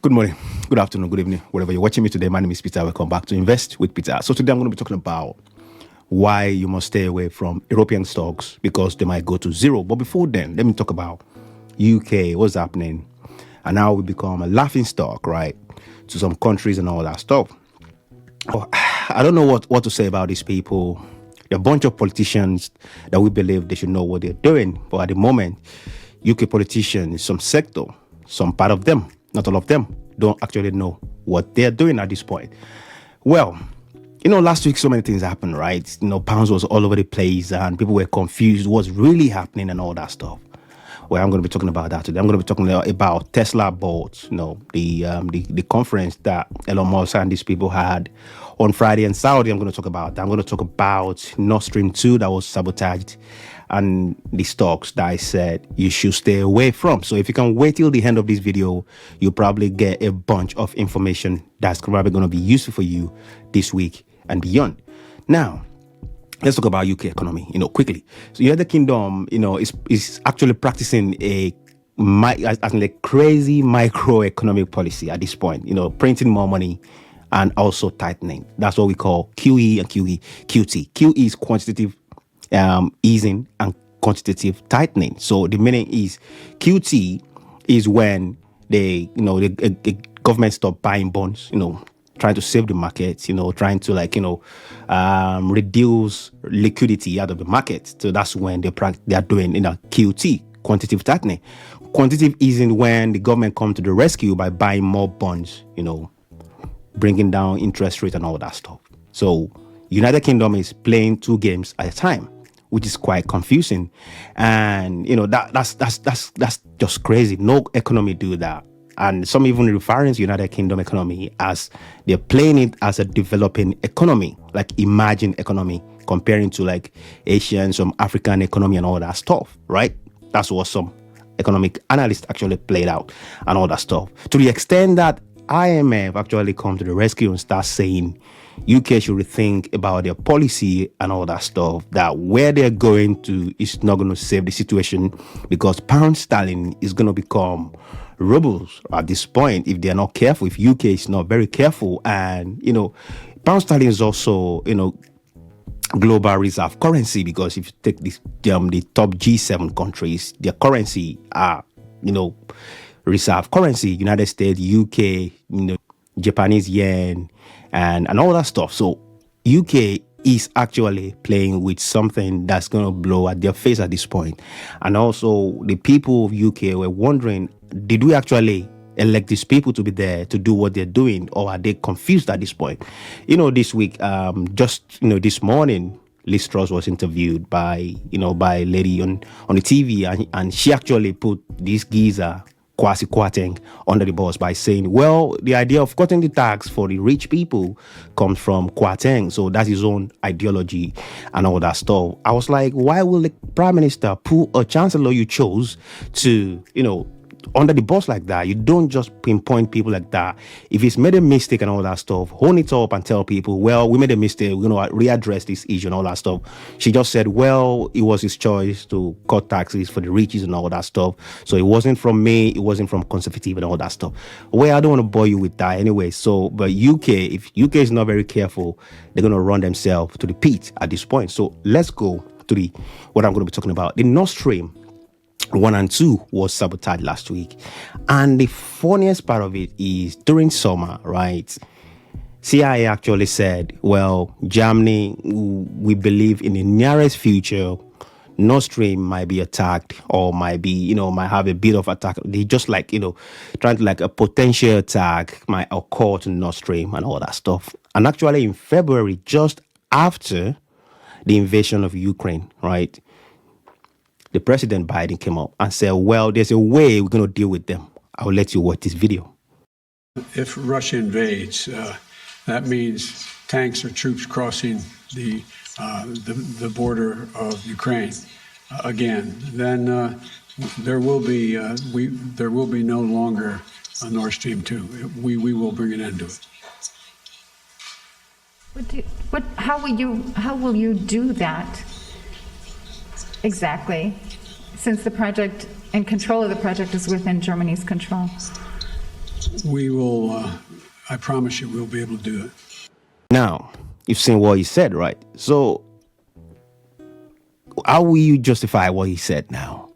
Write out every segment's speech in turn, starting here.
Good morning, good afternoon, good evening, wherever you're watching me today. My name is Peter. Welcome back to Invest with Peter. So today I'm going to be talking about why you must stay away from European stocks because they might go to zero. But before then, let me talk about UK, what's happening, and how we become a laughing stock, right, to some countries and all that stuff. Oh, I don't know what to say about these people. They're a bunch of politicians that we believe they should know what they're doing. But at the moment, UK politicians, some sector, some part of them, not all of them, don't actually know what they're doing at this point. Well, last week so many things happened, right? Pounds was all over the place and people were confused what's really happening and all that stuff. Well, I'm going to be talking about that today. I'm going to be talking about Tesla boards, the conference that Elon Musk and these people had on Friday and Saturday. I'm going to talk about that. I'm going to talk about Nord Stream 2 that was sabotaged and the stocks that I said you should stay away from. So if you can wait till the end of this video, you'll probably get a bunch of information that's probably going to be useful for you this week and beyond. Now, let's talk about UK economy, quickly. So United Kingdom, is actually practicing a crazy microeconomic policy at this point, printing more money and also tightening. That's what we call QE and QT. QE is quantitative easing and quantitative tightening. So the meaning is QT is when the government stop buying bonds, trying to save the market, trying to reduce liquidity out of the market. So that's when they are doing QT, quantitative tightening. Quantitative easing when the government come to the rescue by buying more bonds, bringing down interest rate and all that stuff. So United Kingdom is playing two games at a time, which is quite confusing. And that's just crazy. No economy do that. And some even referring to United Kingdom economy as they're playing it as a developing economy, like emerging economy, comparing to like Asian, some African economy and all that stuff, right? That's what some economic analysts actually played out and all that stuff. To the extent that IMF actually come to the rescue and start saying UK should rethink about their policy and all that stuff, that where they're going to is not going to save the situation because pound sterling is going to become rubles at this point if they're not careful, if UK is not very careful. And pound sterling is also global reserve currency, because if you take this the top G7 countries, their currency are reserve currency. United States, UK, Japanese yen and all that stuff. So UK is actually playing with something that's going to blow at their face at this point. And also the people of UK were wondering, did we actually elect these people to be there to do what they're doing, or are they confused at this point? This week, this morning, Liz Truss was interviewed by a lady on the TV, and she actually put this geezer Kwasi Kwarteng under the bus by saying, well, the idea of cutting the tax for the rich people comes from Kwarteng, so that's his own ideology and all that stuff. I was like, why will the prime minister put a chancellor you chose to under the bus like that? You don't just pinpoint people like that. If he's made a mistake and all that stuff, hold it up and tell people, well, we made a mistake, we're going to readdress this issue and all that stuff. She just said, well, it was his choice to cut taxes for the riches and all that stuff. So it wasn't from me, it wasn't from conservative and all that stuff. Well, I don't want to bore you with that anyway. So, but UK, if UK is not very careful, they're going to run themselves to the pit at this point. So let's go to what I'm going to be talking about. The Nord Stream 1 and 2 was sabotaged last week. And the funniest part of it is during summer, right? CIA actually said, well, Germany, we believe in the nearest future, Nord Stream might be attacked or might be, might have a bit of attack. They just trying to a potential attack might occur to Nord Stream and all that stuff. And actually in February, just after the invasion of Ukraine, right? The President Biden came up and said, well, there's a way we're going to deal with them. I'll let you watch this video. If Russia invades, that means tanks or troops crossing the border of Ukraine again. Then there will be no longer a Nord Stream 2. We will bring an end to it. How will you do that? Exactly, since the project and control of the project is within Germany's control. we will, I promise you, we'll be able to do it. Now, you've seen what he said, right? So, how will you justify what he said now?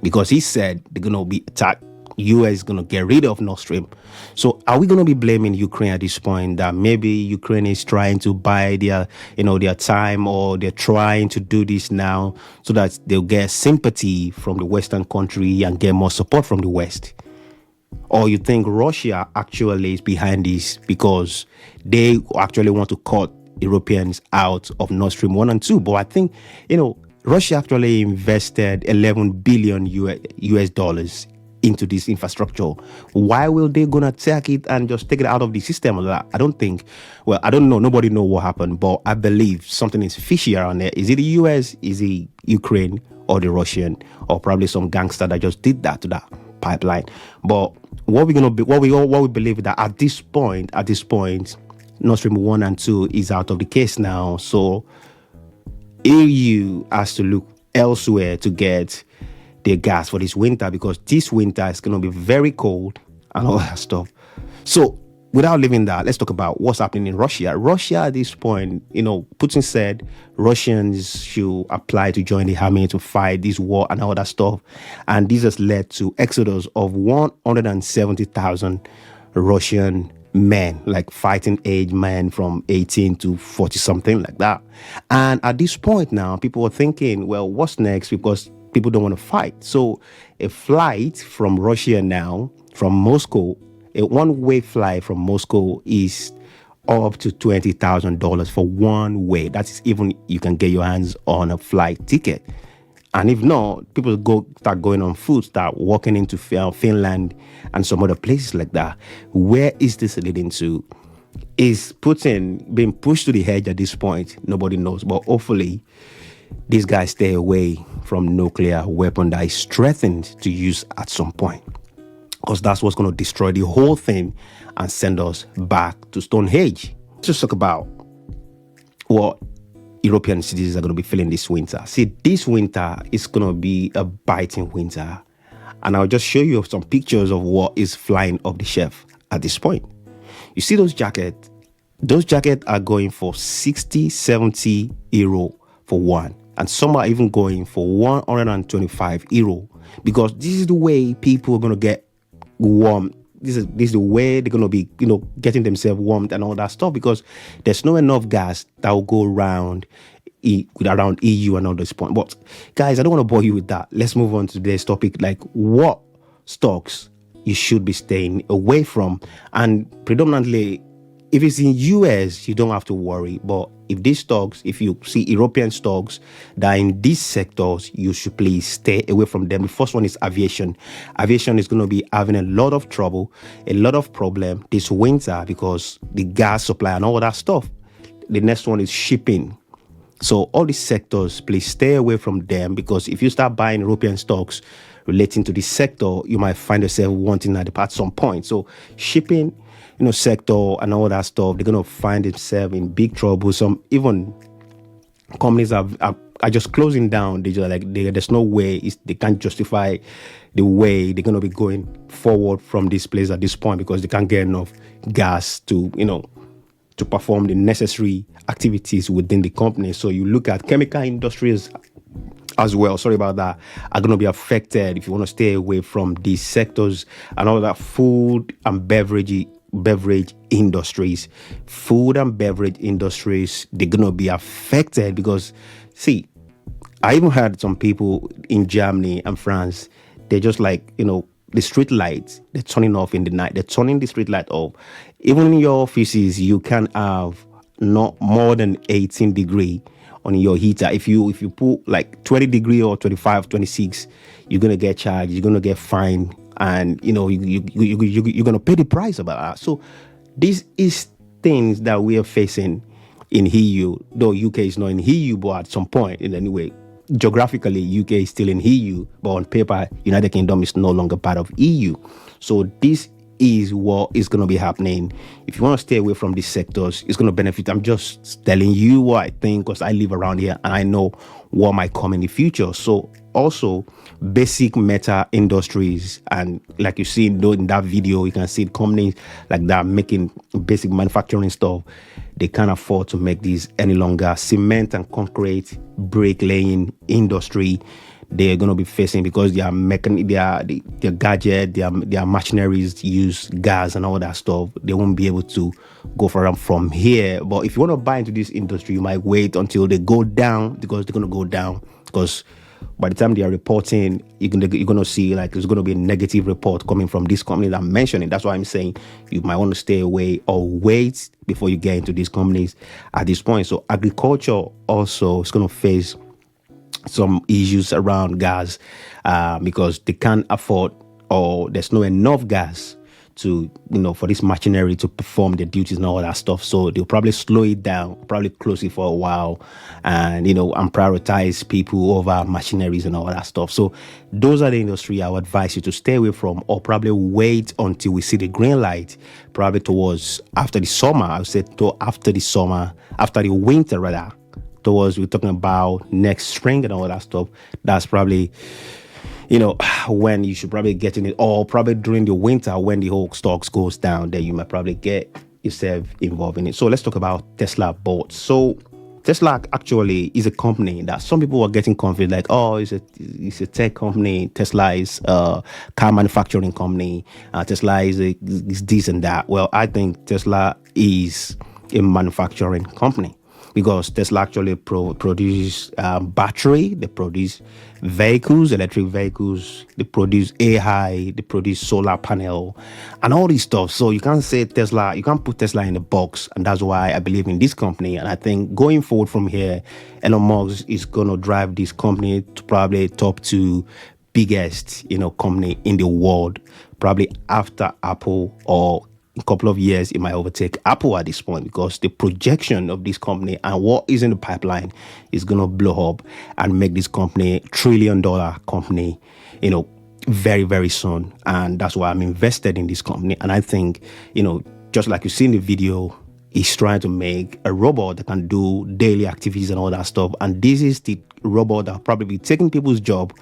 Because he said they're going to be attacked. US is going to get rid of Nord Stream. So are we going to be blaming Ukraine at this point that maybe Ukraine is trying to buy their time, or they're trying to do this now so that they'll get sympathy from the Western country and get more support from the West? Or you think Russia actually is behind this because they actually want to cut Europeans out of Nord Stream 1 and 2? But I think, Russia actually invested 11 billion US dollars into this infrastructure. Why will they gonna take it and just take it out of the system? I don't think. Well, I don't know. Nobody know what happened, but I believe something is fishy around there. Is it the US? Is it Ukraine or the Russian, or probably some gangster that just did that to that pipeline? But what we believe is that at this point, Nord Stream 1 and 2 is out of the case now. So EU has to look elsewhere to get their gas for this winter, because this winter is going to be very cold and all that stuff. So without leaving that, let's talk about what's happening in Russia. Russia at this point, Putin said Russians should apply to join the army to fight this war and all that stuff. And this has led to exodus of 170,000 Russian men, like fighting age men from 18 to 40, something like that. And at this point now, people are thinking, well, what's next? Because people don't want to fight. So a flight from Russia now, from Moscow, a one-way flight from Moscow is up to $20,000 for one way. That is even you can get your hands on a flight ticket. And if not, people start going on foot, start walking into Finland and some other places like that. Where is this leading to? Is Putin being pushed to the edge at this point? Nobody knows. But hopefully, these guys stay away from nuclear weapon that is threatened to use at some point, because that's what's going to destroy the whole thing and send us back to Stone Age. Let's just talk about what European cities are going to be feeling this winter. See, this winter is going to be a biting winter. And I'll just show you some pictures of what is flying off the shelf at this point. You see those jackets? Those jackets are going for 60, 70 euro for one. And some are even going for 125 euro, because this is the way people are going to get warm. This is the way they're going to be, getting themselves warmed and all that stuff, because there's not enough gas that will go around EU and all this point. But guys, I don't want to bore you with that. Let's move on to today's topic, like what stocks you should be staying away from. And predominantly, if it's in US, you don't have to worry. But if these stocks, if you see European stocks that are in these sectors, you should please stay away from them. The first one is aviation. Aviation is going to be having a lot of trouble, a lot of problem this winter because the gas supply and all that stuff. The next one is shipping. So all these sectors, please stay away from them, because if you start buying European stocks relating to this sector, you might find yourself wanting at some point. So shipping, sector and all that stuff, they're going to find themselves in big trouble. Some even companies are just closing down. There's no way they can't justify the way they're going to be going forward from this place at this point, because they can't get enough gas to perform the necessary activities within the company. So you look at chemical industries as well, sorry about that, are going to be affected if you want to stay away from these sectors. And all that food and beverage industries, they're going to be affected, because see, I even heard some people in Germany and France, they're just like, the street lights, they're turning off in the night. They're turning the street light off. Even in your offices, you can have not more than 18 degree on your heater. If you put like 20 degree or 25, 26, you're going to get charged, you're going to get fined, and you're going to pay the price about that. So this is things that we are facing in EU, though UK is not in EU, but at some point, in any way, geographically, UK is still in EU, but on paper, United Kingdom is no longer part of EU. So this is what is going to be happening. If you want to stay away from these sectors, it's going to benefit. I'm just telling you what I think because I live around here and I know what might come in the future. So also basic metal industries, and like you see in that video, you can see companies like that making basic manufacturing stuff. They can't afford to make these any longer. Cement and concrete bricklaying industry, they're going to be facing, because their gadget, their machineries use gas and all that stuff. They won't be able to go from here. But if you want to buy into this industry, you might wait until they go down, because they're going to go down. Because by the time they are reporting, you're going to see like there's going to be a negative report coming from this company that I'm mentioning. That's why I'm saying you might want to stay away or wait before you get into these companies at this point. So agriculture also is going to face some issues around gas because they can't afford, or there's no enough gas to, for this machinery to perform their duties and all that stuff. So they'll probably slow it down, probably close it for a while, and and prioritize people over machineries and all that stuff. So those are the industry I would advise you to stay away from, or probably wait until we see the green light, probably towards after the summer. I would say after the winter rather. Towards, we're talking about next spring and all that stuff. That's probably when you should probably get in it, or probably during the winter when the whole stocks goes down, then you might probably get yourself involved in it. So let's talk about Tesla boards. So Tesla actually is a company that some people are getting confused, like, oh, it's a tech company. Tesla is a car manufacturing company. Tesla is this and that. Well, I think Tesla is a manufacturing company, because Tesla actually produces battery, they produce vehicles, electric vehicles, they produce AI, they produce solar panel, and all this stuff. So you can't put Tesla in a box, and that's why I believe in this company. And I think going forward from here, Elon Musk is going to drive this company to probably top 2 biggest, company in the world, probably after Apple, or a couple of years it might overtake Apple at this point, because the projection of this company and what is in the pipeline is going to blow up and make this company $1 trillion company, very, very soon. And that's why I'm invested in this company. And I think, just like you see in the video, he's trying to make a robot that can do daily activities and all that stuff. And this is the robot that will probably be taking people's job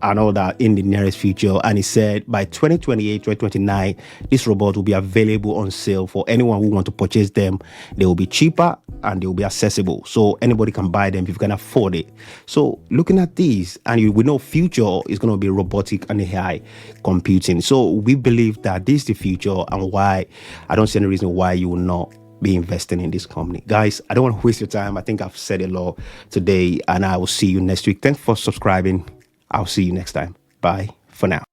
and all that in the nearest future. And he said by 2028, 2029, this robot will be available on sale for anyone who want to purchase them. They will be cheaper and they will be accessible. So anybody can buy them if you can afford it. So looking at these, and we know future is going to be robotic and AI computing. So we believe that this is the future, and why I don't see any reason why you will not be investing in this company. Guys, I don't want to waste your time. I think I've said a lot today, and I will see you next week. Thanks for subscribing. I'll see you next time. Bye for now.